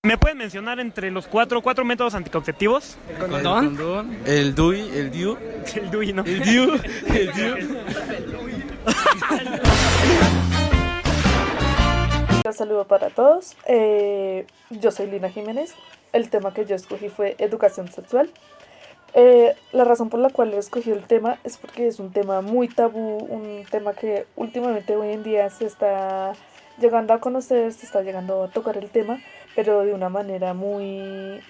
¿Me pueden mencionar entre los cuatro métodos anticonceptivos? ¿Condón? El DUI, el DIU. El DUI, ¿no? El DIU, el DIU. Un saludo para todos. Yo soy Lina Jiménez. El tema que yo escogí fue educación sexual. La razón por la cual escogí el tema es porque es un tema muy tabú, un tema que últimamente hoy en día se está llegando a conocer, se está llegando a tocar el tema, pero de una manera muy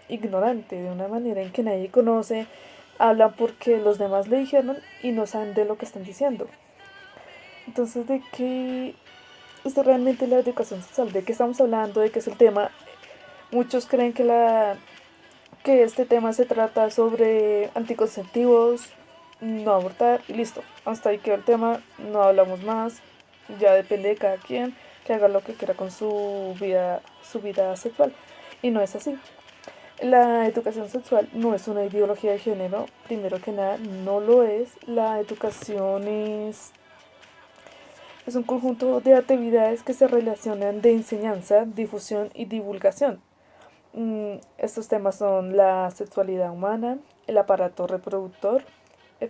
ignorante, de una manera en que nadie conoce, hablan porque los demás le dijeron y no saben de lo que están diciendo. Entonces, ¿de qué es realmente la educación sexual? ¿De qué estamos hablando? ¿De qué es el tema? Muchos creen que este tema se trata sobre anticonceptivos, no abortar y listo. Hasta ahí quedó el tema, no hablamos más, ya depende de cada quien que haga lo que quiera con su vida sexual. Y no es así. La educación sexual no es una ideología de género, primero que nada, no lo es. La educación es un conjunto de actividades que se relacionan de enseñanza, difusión y divulgación. Estos temas son la sexualidad humana, el aparato reproductor,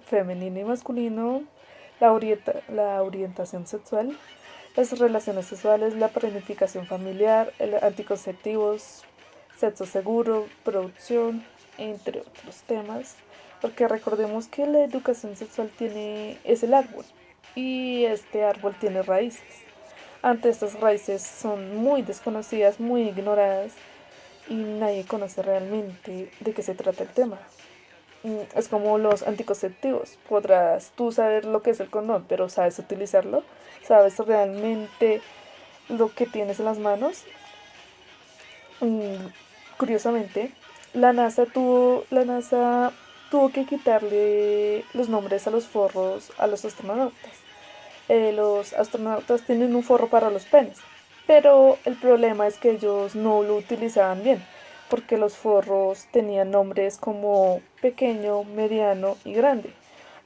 femenino y masculino, la orientación sexual, las relaciones sexuales, la planificación familiar, anticonceptivos, sexo seguro, producción, entre otros temas. Porque recordemos que la educación sexual es el árbol y este árbol tiene raíces. Ante estas raíces son muy desconocidas, muy ignoradas y nadie conoce realmente de qué se trata el tema. Es como los anticonceptivos. Podrás tú saber lo que es el condón, pero ¿sabes utilizarlo? ¿Sabes realmente lo que tienes en las manos? Mm, Curiosamente, la NASA tuvo que quitarle los nombres a los forros a los astronautas. Los astronautas tienen un forro para los penes, pero el problema es que ellos no lo utilizaban bien, porque los forros tenían nombres como pequeño, mediano y grande.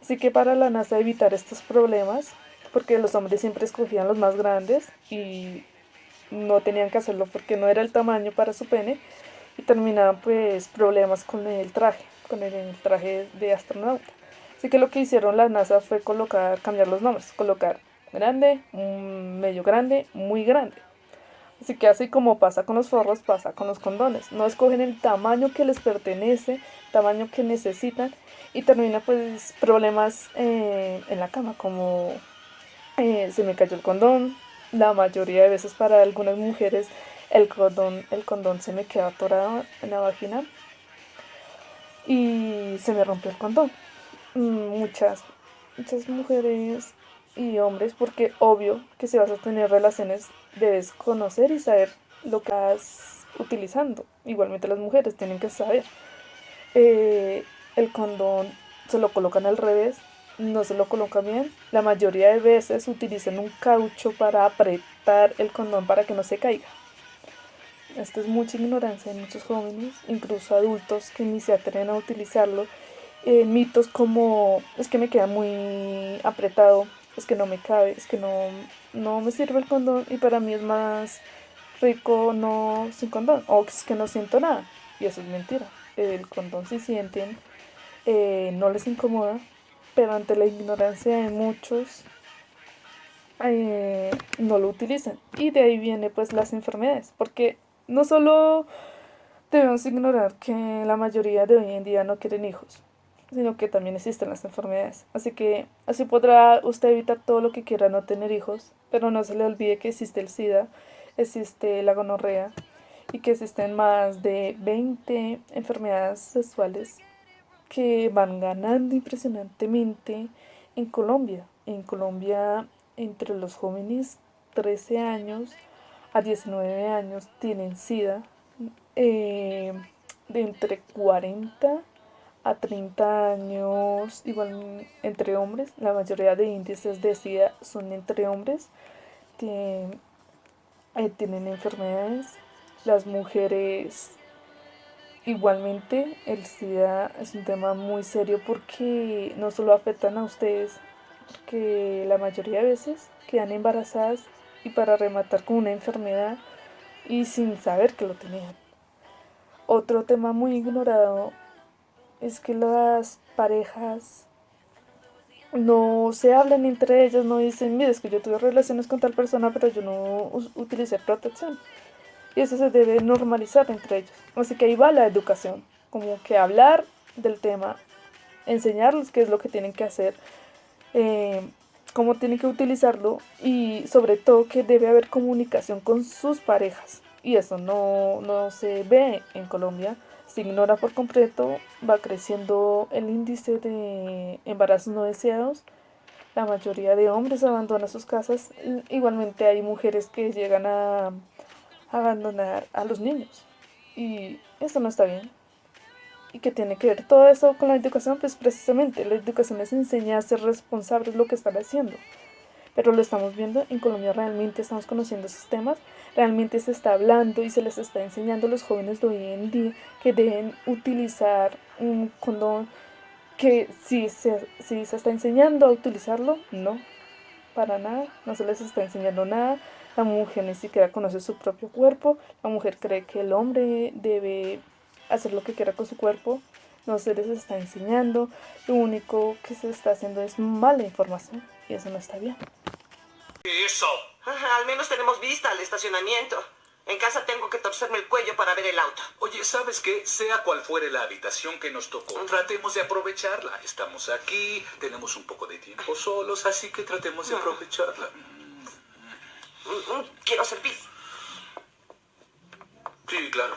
Así que para la NASA evitar estos problemas, porque los hombres siempre escogían los más grandes y no tenían que hacerlo porque no era el tamaño para su pene, y terminaban pues problemas con el traje de astronauta. Así que lo que hicieron la NASA fue cambiar los nombres, colocar grande, medio grande, muy grande. Así que así como pasa con los forros, pasa con los condones. No escogen el tamaño que les pertenece, tamaño que necesitan y termina pues problemas en la cama, como se me cayó el condón. La mayoría de veces para algunas mujeres el condón se me queda atorado en la vagina y se me rompió el condón. Muchas mujeres y hombres, porque obvio que si vas a tener relaciones debes conocer y saber lo que estás utilizando. Igualmente las mujeres tienen que saber. El condón se lo colocan al revés, no se lo colocan bien. La mayoría de veces utilizan un caucho para apretar el condón para que no se caiga. Esto es mucha ignorancia de muchos jóvenes, incluso adultos que ni se atreven a utilizarlo. Mitos como es que me queda muy apretado, es que no me cabe, es que no me sirve el condón y para mí es más rico no sin condón, o es que no siento nada. Y eso es mentira. El condón sí sienten, no les incomoda, pero ante la ignorancia de muchos no lo utilizan. Y de ahí viene pues las enfermedades, porque no solo debemos ignorar que la mayoría de hoy en día no quieren hijos, sino que también existen las enfermedades. Así que así podrá usted evitar todo lo que quiera no tener hijos, pero no se le olvide que existe el SIDA, existe la gonorrea y que existen más de 20 enfermedades sexuales que van ganando impresionantemente en Colombia. En Colombia, entre los jóvenes 13 años a 19 años tienen SIDA, eh, de entre 40 a 30 años, igual entre hombres. La mayoría de índices de SIDA son entre hombres. Tienen, tienen enfermedades. Las mujeres igualmente, el SIDA es un tema muy serio porque no solo afectan a ustedes, porque la mayoría de veces quedan embarazadas y para rematar con una enfermedad y sin saber que lo tenían. Otro tema muy ignorado es que las parejas no se hablan entre ellas, no dicen, mira, es que yo tuve relaciones con tal persona, pero yo no utilicé protección. Y eso se debe normalizar entre ellos. Así que ahí va la educación, como que hablar del tema, enseñarles qué es lo que tienen que hacer, eh, cómo tienen que utilizarlo y sobre todo que debe haber comunicación con sus parejas. Y eso no se ve en Colombia, se ignora por completo, va creciendo el índice de embarazos no deseados, la mayoría de hombres abandona sus casas, igualmente hay mujeres que llegan a abandonar a los niños y eso no está bien. ¿Y qué tiene que ver todo eso con la educación? Pues precisamente la educación les enseña a ser responsables de lo que están haciendo. Pero lo estamos viendo, en Colombia realmente estamos conociendo esos temas, realmente se está hablando y se les está enseñando a los jóvenes de hoy en día que deben utilizar un condón, que si se está enseñando a utilizarlo, no, para nada, no se les está enseñando nada. La mujer ni siquiera conoce su propio cuerpo, la mujer cree que el hombre debe hacer lo que quiera con su cuerpo, no se les está enseñando, lo único que se está haciendo es mala información y eso no está bien. Eso. Ajá, al menos tenemos vista al estacionamiento. En casa tengo que torcerme el cuello para ver el auto. Oye, ¿sabes qué? Sea cual fuere la habitación que nos tocó, tratemos de aprovecharla. Estamos aquí, tenemos un poco de tiempo solos, así que tratemos de aprovecharla. Quiero hacer pis. Sí, claro.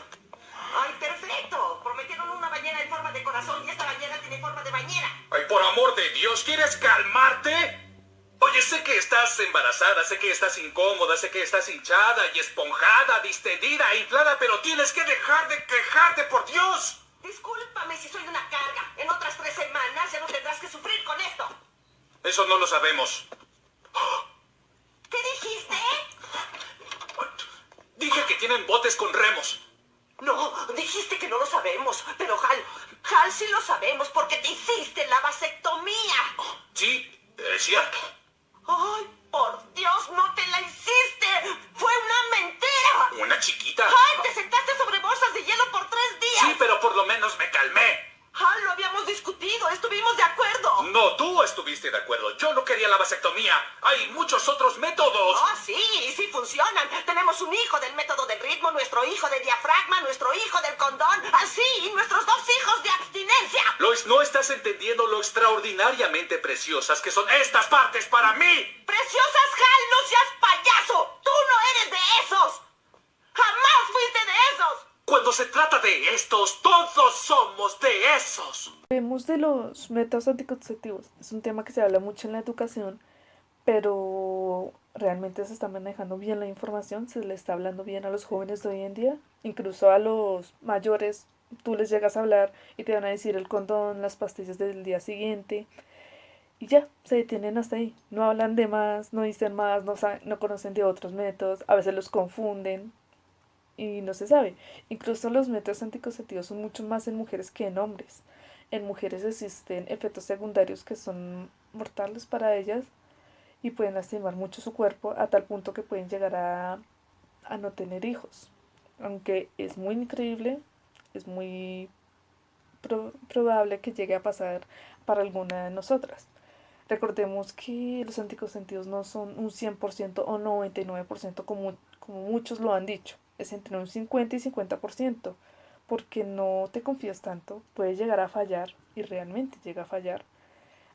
¡Ay, perfecto! Prometieron una bañera en forma de corazón y esta bañera tiene forma de bañera. Ay, por amor de Dios, ¿quieres calmarte? Oye, sé que estás embarazada, sé que estás incómoda, sé que estás hinchada y esponjada, distendida e inflada, pero tienes que dejar de quejarte, por Dios. Discúlpame si soy una carga. En otras 3 semanas ya no tendrás que sufrir con esto. Eso no lo sabemos. ¿Qué dijiste? Dije que tienen botes con remos. No, dijiste que no lo sabemos. Pero Hal, sí lo sabemos porque te hiciste la vasectomía. Sí, es cierto. ¡Ay, por Dios, no te la hiciste! ¡Fue una mentira! ¿Una chiquita? ¡Ay, te sentaste sobre bolsas de hielo por 3 días! Sí, pero por lo menos me calmé. ¡Ay, lo habíamos discutido! ¡Estuvimos de acuerdo! No, tú estuviste de acuerdo. Yo no quería la vasectomía. Hay muchos otros métodos. ¡Oh, sí! ¡Sí funcionan! Tenemos un hijo del método del ritmo, nuestro hijo de diafragma, nuestro hijo del condón, así, y nuestros 2 hijos de abstinencia. Lois, no estás entendiendo lo extraordinariamente preciosas que son estas partes para mí. ¡Preciosas, Hal! ¡No seas payaso! ¡Tú no eres de esos! ¡Jamás fuiste de esos! Cuando se trata de estos, todos somos de esos. Vemos de los métodos anticonceptivos, es un tema que se habla mucho en la educación, pero realmente se está manejando bien la información, se le está hablando bien a los jóvenes de hoy en día, incluso a los mayores, tú les llegas a hablar y te van a decir el condón, las pastillas del día siguiente, y ya, se detienen hasta ahí, no hablan de más, no dicen más, no conocen de otros métodos, a veces los confunden y no se sabe. Incluso los métodos anticonceptivos son mucho más en mujeres que en hombres. En mujeres existen efectos secundarios que son mortales para ellas y pueden lastimar mucho su cuerpo a tal punto que pueden llegar a no tener hijos. Aunque es muy increíble, es muy probable que llegue a pasar para alguna de nosotras. Recordemos que los anticonceptivos no son un 100% o 99% como muchos lo han dicho. Es entre un 50 y 50%. Porque no te confías tanto, puede llegar a fallar y realmente llega a fallar.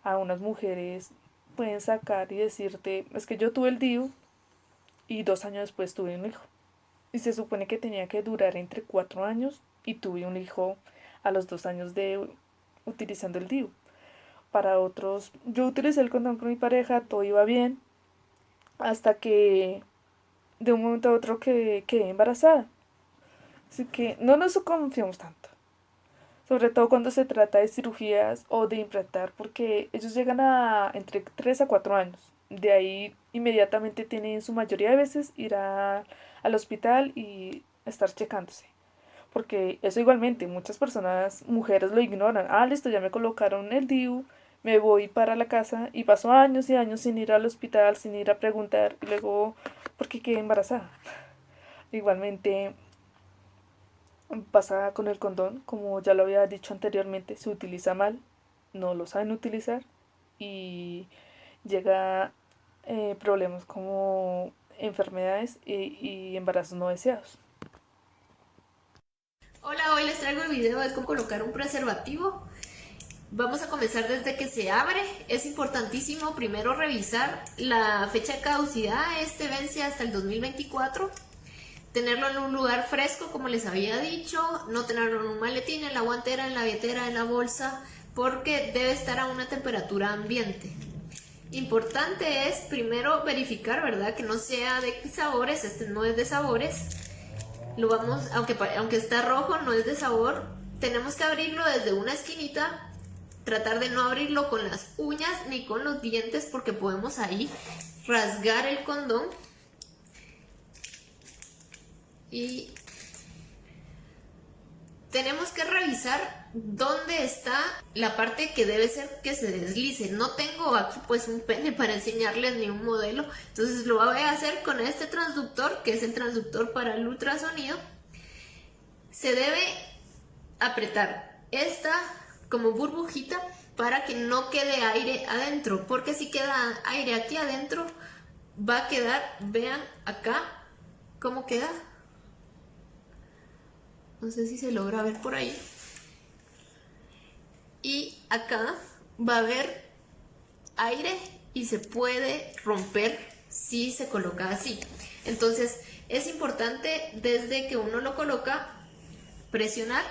A unas mujeres pueden sacar y decirte, es que yo tuve el DIU y 2 años después tuve un hijo. Y se supone que tenía que durar entre 4 años y tuve un hijo a los 2 años de utilizando el DIU. Para otros, yo utilicé el condón con mi pareja, todo iba bien, hasta que de un momento a otro quedé embarazada. Así que no nos confiamos tanto. Sobre todo cuando se trata de cirugías o de implantar, porque ellos llegan a entre 3 a 4 años. De ahí inmediatamente tienen su mayoría de veces ir al hospital y estar checándose. Porque eso igualmente, muchas personas, mujeres lo ignoran. Ah, listo, ya me colocaron el DIU, me voy para la casa y paso años y años sin ir al hospital, sin ir a preguntar y luego, ¿por qué quedé embarazada? Igualmente pasa con el condón, como ya lo había dicho anteriormente, se utiliza mal, no lo saben utilizar y llega problemas como enfermedades y embarazos no deseados. Hola, hoy les traigo el video de cómo colocar un preservativo. Vamos a comenzar desde que se abre. Es importantísimo primero revisar la fecha de caducidad. Este vence hasta el 2024. Tenerlo en un lugar fresco, como les había dicho. No tenerlo en un maletín, en la guantera, en la billetera, en la bolsa, porque debe estar a una temperatura ambiente. Importante es primero verificar, ¿verdad?, que no sea de sabores. Este no es de sabores. Lo vamos, aunque está rojo, no es de sabor. Tenemos que abrirlo desde una esquinita. Tratar de no abrirlo con las uñas ni con los dientes, porque podemos ahí rasgar el condón. Y tenemos que revisar dónde está la parte que debe ser que se deslice. No tengo aquí pues un pene para enseñarles ni un modelo, entonces lo voy a hacer con este transductor, que es el transductor para el ultrasonido. Se debe apretar esta como burbujita para que no quede aire adentro, porque si queda aire aquí adentro va a quedar, vean acá cómo queda. No sé si se logra ver por ahí. Y acá va a haber aire y se puede romper si se coloca así. Entonces es importante desde que uno lo coloca, presionar,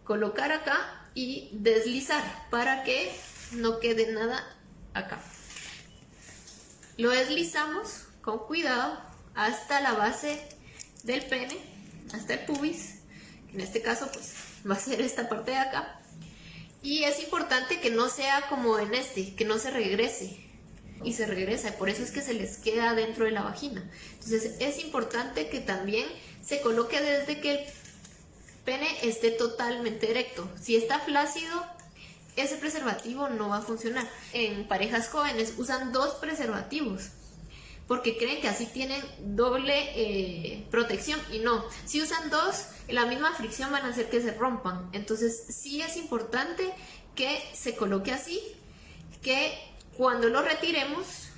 colocar acá y deslizar para que no quede nada acá. Lo deslizamos con cuidado hasta la base del pene, hasta el pubis. En este caso pues va a ser esta parte de acá, y es importante que no sea como en que no se regrese, y se regresa, por eso es que se les queda dentro de la vagina. Entonces es importante que también se coloque desde que el pene esté totalmente erecto. Si está flácido, ese preservativo no va a funcionar. En parejas jóvenes usan 2 preservativos porque creen que así tienen doble protección, y no, si usan 2, la misma fricción van a hacer que se rompan. Entonces sí es importante que se coloque así, que cuando lo retiremos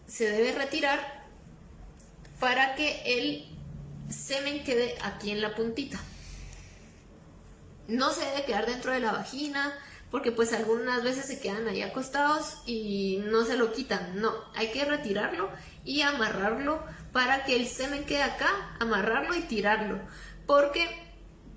se debe retirar para que el semen quede aquí en la puntita. No se debe quedar dentro de la vagina, porque pues algunas veces se quedan ahí acostados y no se lo quitan. No, hay que retirarlo y amarrarlo para que el semen quede acá, amarrarlo y tirarlo, porque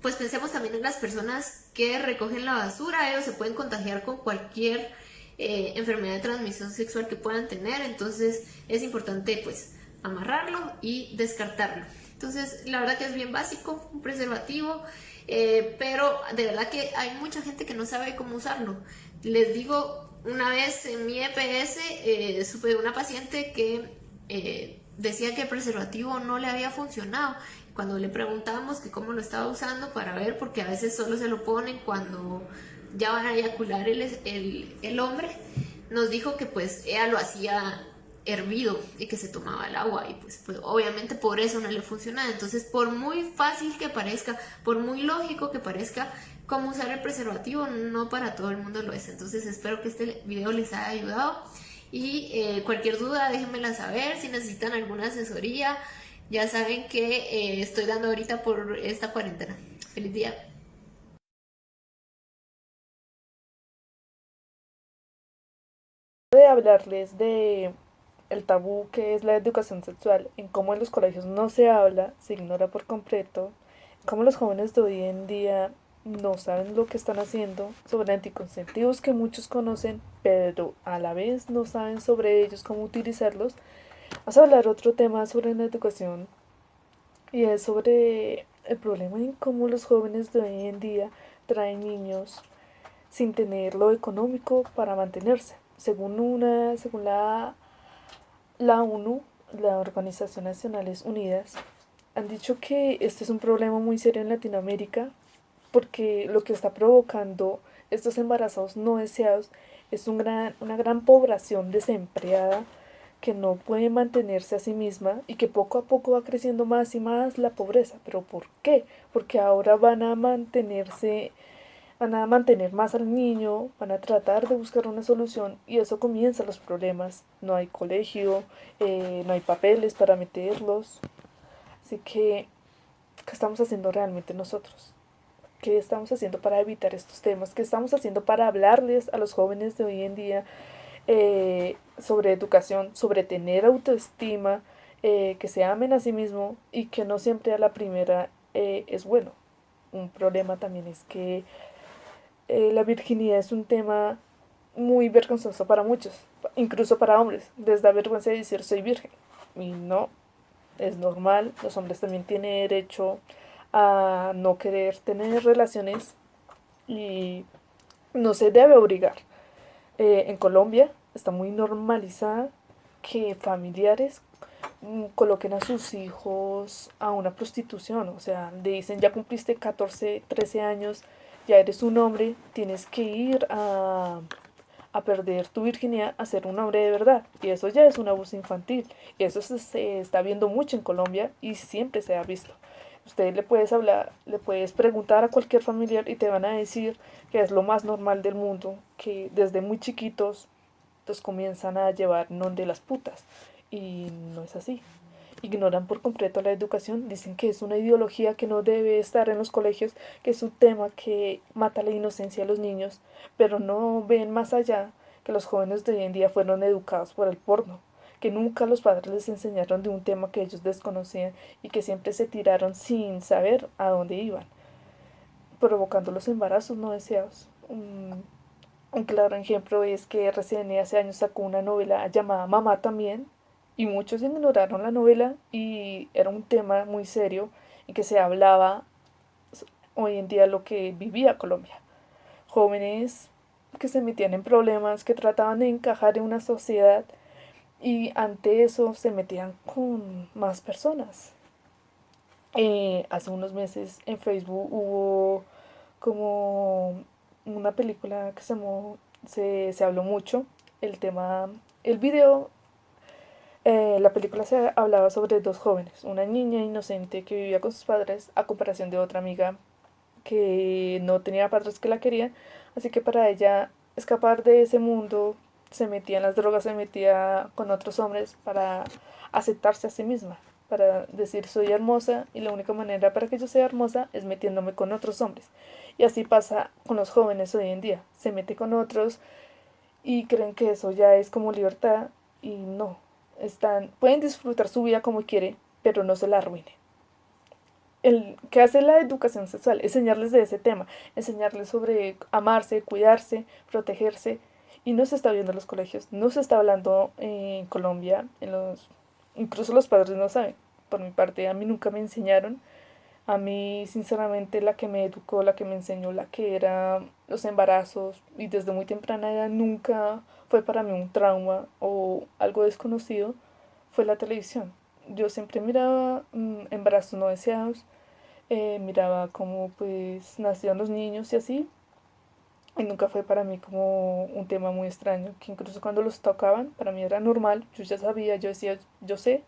pues pensemos también en las personas que recogen la basura. Ellos se pueden contagiar con cualquier enfermedad de transmisión sexual que puedan tener. Entonces es importante pues amarrarlo y descartarlo. Entonces la verdad que es bien básico un preservativo. Pero de verdad que hay mucha gente que no sabe cómo usarlo. Les digo, una vez en mi EPS supe de una paciente que decía que el preservativo no le había funcionado. Cuando le preguntamos que cómo lo estaba usando para ver, porque a veces solo se lo ponen cuando ya van a eyacular el hombre, nos dijo que pues ella lo hacía hervido y que se tomaba el agua, y pues obviamente por eso no le funcionaba. Entonces, por muy fácil que parezca, por muy lógico que parezca cómo usar el preservativo, no para todo el mundo lo es. Entonces espero que este video les haya ayudado, y cualquier duda déjenmela saber. Si necesitan alguna asesoría, ya saben que estoy dando ahorita por esta cuarentena. Feliz día. De hablarles de el tabú que es la educación sexual, en cómo en los colegios no se habla, se ignora por completo, cómo los jóvenes de hoy en día no saben lo que están haciendo, sobre anticonceptivos que muchos conocen, pero a la vez no saben sobre ellos, cómo utilizarlos. Vamos a hablar otro tema sobre la educación, y es sobre el problema en cómo los jóvenes de hoy en día traen niños sin tener lo económico para mantenerse. Según la ONU, la Organización Naciones Unidas, han dicho que este es un problema muy serio en Latinoamérica, porque lo que está provocando estos embarazos no deseados es una gran población desempleada que no puede mantenerse a sí misma y que poco a poco va creciendo más y más la pobreza. ¿Pero por qué? Porque ahora van a mantener más al niño, van a tratar de buscar una solución y eso comienza los problemas. No hay colegio, no hay papeles para meterlos. Así que, ¿qué estamos haciendo realmente nosotros? ¿Qué estamos haciendo para evitar estos temas? ¿Qué estamos haciendo para hablarles a los jóvenes de hoy en día sobre educación, sobre tener autoestima, que se amen a sí mismo y que no siempre a la primera es bueno? Un problema también es que la virginidad es un tema muy vergonzoso para muchos, incluso para hombres. Les da vergüenza decir soy virgen. Y no, es normal, los hombres también tienen derecho a no querer tener relaciones y no se debe obligar. En Colombia está muy normalizada que familiares coloquen a sus hijos a una prostitución. O sea, le dicen, ya cumpliste 14 13 años, ya eres un hombre, tienes que ir a perder tu virginidad a ser un hombre de verdad. Y eso ya es un abuso infantil. Y eso se está viendo mucho en Colombia y siempre se ha visto. Usted le puedes hablar, le puedes preguntar a cualquier familiar y te van a decir que es lo más normal del mundo, que desde muy chiquitos los comienzan a llevar non de las putas. Y no es así. Ignoran por completo la educación, dicen que es una ideología que no debe estar en los colegios, que es un tema que mata la inocencia de los niños, pero no ven más allá que los jóvenes de hoy en día fueron educados por el porno, que nunca los padres les enseñaron de un tema que ellos desconocían y que siempre se tiraron sin saber a dónde iban, provocando los embarazos no deseados. Un claro ejemplo es que RCN hace años sacó una novela llamada Mamá también, y muchos ignoraron la novela y era un tema muy serio en que se hablaba hoy en día lo que vivía Colombia. Jóvenes que se metían en problemas, que trataban de encajar en una sociedad y ante eso se metían con más personas. Hace unos meses en Facebook hubo como una película que se habló mucho, el tema, el video. La película se hablaba sobre dos jóvenes, una niña inocente que vivía con sus padres a comparación de otra amiga que no tenía padres que la querían, así que para ella escapar de ese mundo se metía en las drogas, se metía con otros hombres para aceptarse a sí misma, para decir soy hermosa y la única manera para que yo sea hermosa es metiéndome con otros hombres. Y así pasa con los jóvenes hoy en día, se mete con otros y creen que eso ya es como libertad y no. Pueden disfrutar su vida como quieren, pero no se la arruine. ¿Qué hace la educación sexual? Enseñarles de ese tema, enseñarles sobre amarse, cuidarse, protegerse. Y no se está viendo en los colegios, no se está hablando en Colombia, incluso los padres no saben. Por mi parte, a mí nunca me enseñaron. A mí, sinceramente, la que me educó, la que me enseñó, la que era los embarazos y desde muy temprana edad nunca fue para mí un trauma o algo desconocido, fue la televisión. Yo siempre miraba embarazos no deseados, miraba cómo pues nacían los niños y así, y nunca fue para mí como un tema muy extraño, que incluso cuando los tocaban, para mí era normal, yo ya sabía, yo decía, yo sé,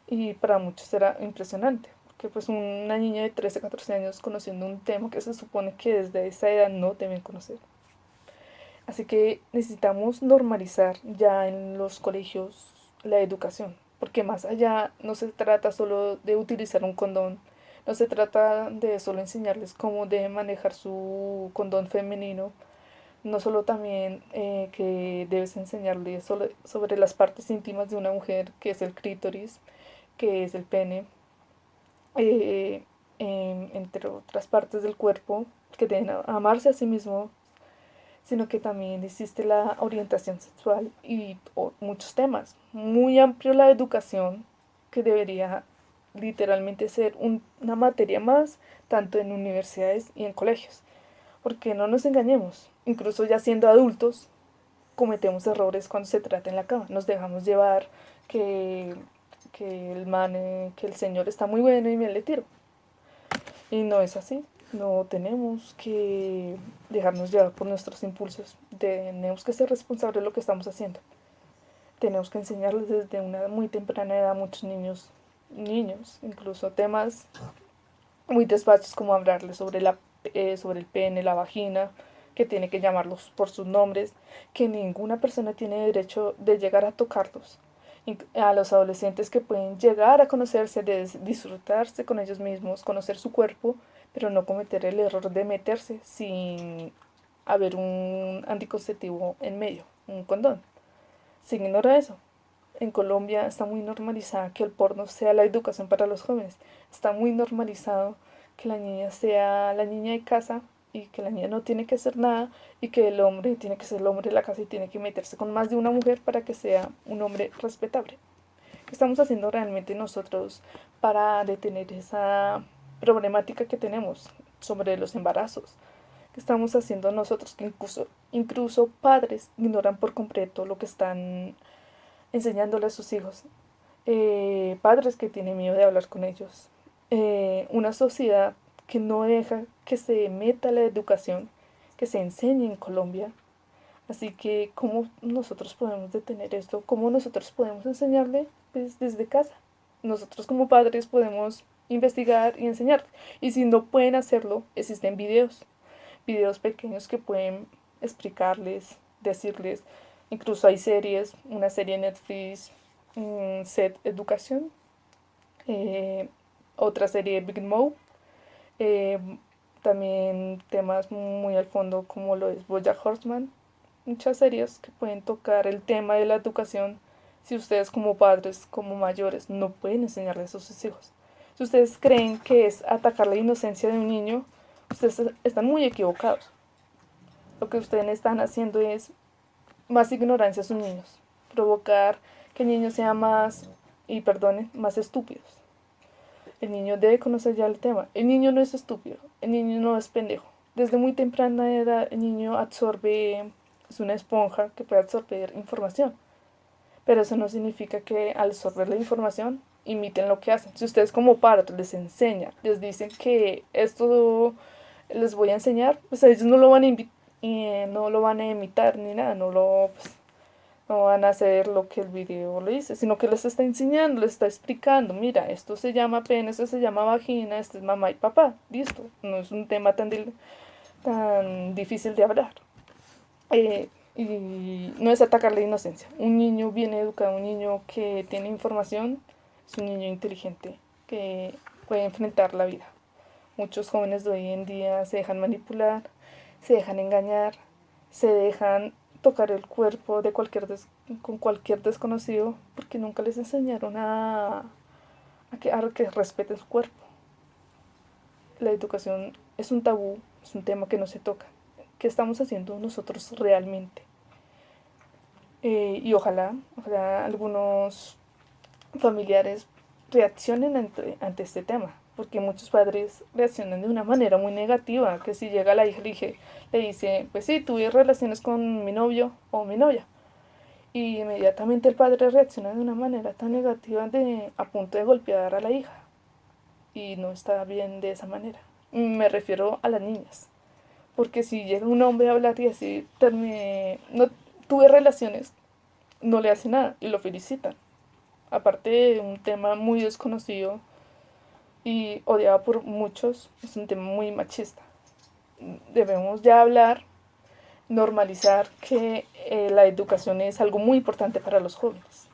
y para muchos era impresionante que pues una niña de 13 14 años conociendo un tema que se supone que desde esa edad no deben conocer. Así que necesitamos normalizar ya en los colegios la educación, porque más allá no se trata solo de utilizar un condón, no se trata de solo enseñarles cómo deben manejar su condón femenino, no solo también que debes enseñarles sobre las partes íntimas de una mujer, que es el clítoris, que es el pene, entre otras partes del cuerpo que deben amarse a sí mismo, sino que también existe la orientación sexual y muchos temas. Muy amplio la educación que debería literalmente ser una materia más, tanto en universidades y en colegios. Porque no nos engañemos, incluso ya siendo adultos, cometemos errores cuando se trata en la cama. Nos dejamos llevar que que el Señor está muy bueno y me le tiro. Y no es así. No tenemos que dejarnos llevar por nuestros impulsos. Tenemos que ser responsables de lo que estamos haciendo. Tenemos que enseñarles desde una muy temprana edad a muchos niños, incluso temas muy despachos como hablarles sobre el pene, la vagina, que tiene que llamarlos por sus nombres, que ninguna persona tiene derecho de llegar a tocarlos. A los adolescentes que pueden llegar a conocerse, de disfrutarse con ellos mismos, conocer su cuerpo, pero no cometer el error de meterse sin haber un anticonceptivo en medio, un condón. Se ignora eso. En Colombia está muy normalizada que el porno sea la educación para los jóvenes. Está muy normalizado que la niña sea la niña de casa y que la niña no tiene que hacer nada y que el hombre tiene que ser el hombre de la casa y tiene que meterse con más de una mujer para que sea un hombre respetable. ¿Qué estamos haciendo realmente nosotros para detener esa problemática que tenemos sobre los embarazos? ¿Qué estamos haciendo nosotros que incluso padres ignoran por completo lo que están enseñándole a sus hijos? Padres que tienen miedo de hablar con ellos. Una sociedad que no deja que se meta la educación, que se enseñe en Colombia. Así que, ¿cómo nosotros podemos detener esto? ¿Cómo nosotros podemos enseñarle? Pues desde casa. Nosotros como padres podemos investigar y enseñar. Y si no pueden hacerlo, existen videos pequeños que pueden explicarles, decirles. Incluso hay series, una serie en Netflix, Set Educación, otra serie Big Mouth, también temas muy al fondo como lo es BoJack Horseman, muchas series que pueden tocar el tema de la educación. Si ustedes como padres, como mayores, no pueden enseñarles a sus hijos, si ustedes creen que es atacar la inocencia de un niño, ustedes están muy equivocados. Lo que ustedes están haciendo es más ignorancia a sus niños, provocar que el niño sea más, y perdonen, más estúpidos. El niño debe conocer ya el tema. El niño no es estúpido, el niño no es pendejo. Desde muy temprana edad el niño absorbe, es una esponja que puede absorber información. Pero eso no significa que al absorber la información imiten lo que hacen. Si ustedes como padres les enseñan, les dicen que esto les voy a enseñar, pues ellos no lo van a no lo van a imitar ni nada, no van a hacer lo que el video lo dice, sino que les está enseñando, les está explicando, mira, esto se llama pene, esto se llama vagina, esto es mamá y papá, listo, no es un tema tan difícil de hablar. Y no es atacar la inocencia. Un niño bien educado, un niño que tiene información, es un niño inteligente que puede enfrentar la vida. Muchos jóvenes de hoy en día se dejan manipular, se dejan engañar, se dejan tocar el cuerpo de con cualquier desconocido porque nunca les enseñaron a que respeten su cuerpo. La educación es un tabú, es un tema que no se toca. ¿Qué estamos haciendo nosotros realmente? Y ojalá algunos familiares reaccionen ante este tema, porque muchos padres reaccionan de una manera muy negativa, que si llega la hija le dice, pues sí, tuve relaciones con mi novio o mi novia, y inmediatamente el padre reacciona de una manera tan negativa a punto de golpear a la hija, y no está bien de esa manera. Me refiero a las niñas, porque si llega un hombre a hablar y así, no tuve relaciones, no le hace nada y lo felicitan. Aparte de un tema muy desconocido y odiado por muchos, es un tema muy machista. Debemos ya hablar, normalizar que la educación es algo muy importante para los jóvenes.